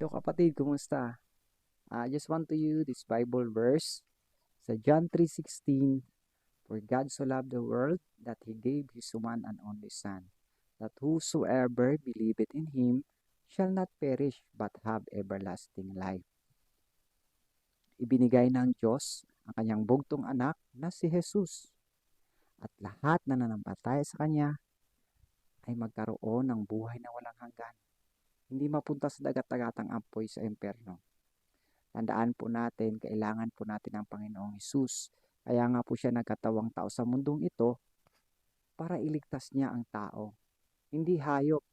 Hello kapatid, kumusta? I just want to use this Bible verse sa John 3:16, For God so loved the world that He gave His one and only Son, that whosoever believeth in Him shall not perish but have everlasting life. Ibinigay ng Diyos ang kanyang bugtong anak na si Jesus, at lahat na nanampalataya sa Kanya ay magkaroon ng buhay na walang hanggan. Hindi mapunta sa dagat-dagatang apoy sa impyerno. Tandaan po natin, kailangan po natin ang Panginoong Hesus. Kaya nga po siya nagkatawang tao sa mundong ito para iligtas niya ang tao. Hindi hayop,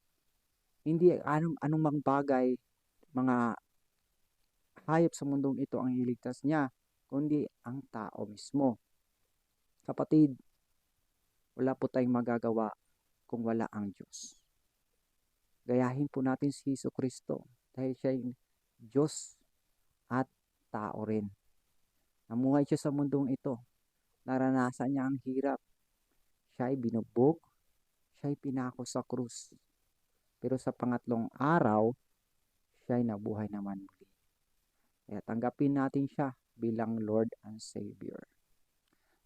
hindi anumang bagay, mga hayop sa mundong ito ang iligtas niya, kundi ang tao mismo. Kapatid, wala po tayong magagawa kung wala ang Diyos. Gayahin po natin si Jesucristo dahil siya ay Diyos at tao rin. Namuhay siya sa mundong ito. Naranasan niya ang hirap. Siya ay binugbog. Siya ay pinako sa krus. Pero sa pangatlong araw, siya ay nabuhay naman muli. Kaya tanggapin natin siya bilang Lord and Savior.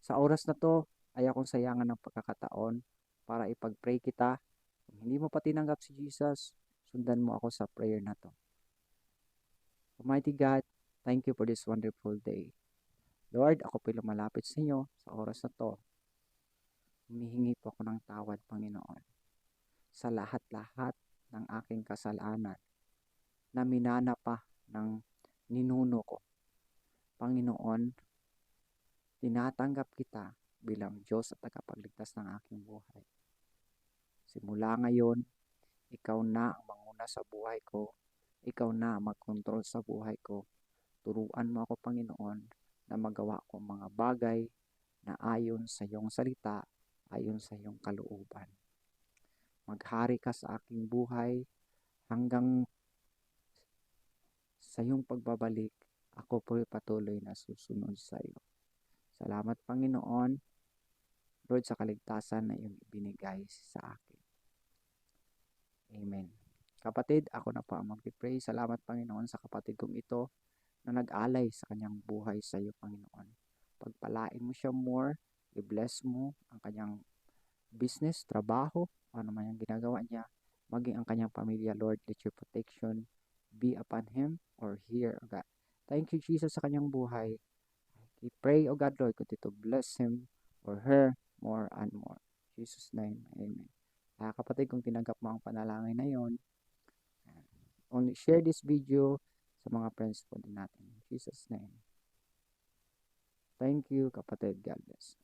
Sa oras na to, ay akong sayangan ng pagkakataon para ipag-pray kita. Kung hindi mo pa tinanggap si Jesus, sundan mo ako sa prayer na to. Almighty God, thank you for this wonderful day. Lord, ako po lumalapit sa inyo sa oras na to. Humihingi po ako ng tawad, Panginoon, sa lahat-lahat ng aking kasalanan na minana pa ng ninuno ko. Panginoon, tinatanggap kita bilang Diyos at tagapagligtas ng aking buhay. Simula ngayon, ikaw na ang manguna sa buhay ko. Ikaw na ang magkontrol sa buhay ko. Turuan mo ako, Panginoon, na magawa ko mga bagay na ayon sa iyong salita, ayon sa iyong kalooban. Maghari ka sa aking buhay hanggang sa iyong pagbabalik, ako po'y patuloy na susunod sa iyo. Salamat, Panginoon, Lord, sa kaligtasan na iyong ibinigay sa akin. Amen. Kapatid, ako na po ang mag-pray. Salamat, Panginoon, sa kapatid kong ito na nag-alay sa kanyang buhay sa iyo, Panginoon. Pagpalain mo siya more, i-bless mo ang kanyang business, trabaho, ano man yung ginagawa niya, maging ang kanyang pamilya, Lord, let your protection be upon him or here, O God. Thank you, Jesus, sa kanyang buhay. We pray, O God, Lord, continue to bless him or her more and more. In Jesus' name, Amen. Kapatid, kung tinanggap mo ang panalangin na yon, only share this video sa mga friends po din natin. In Jesus' name. Thank you, kapatid. God bless.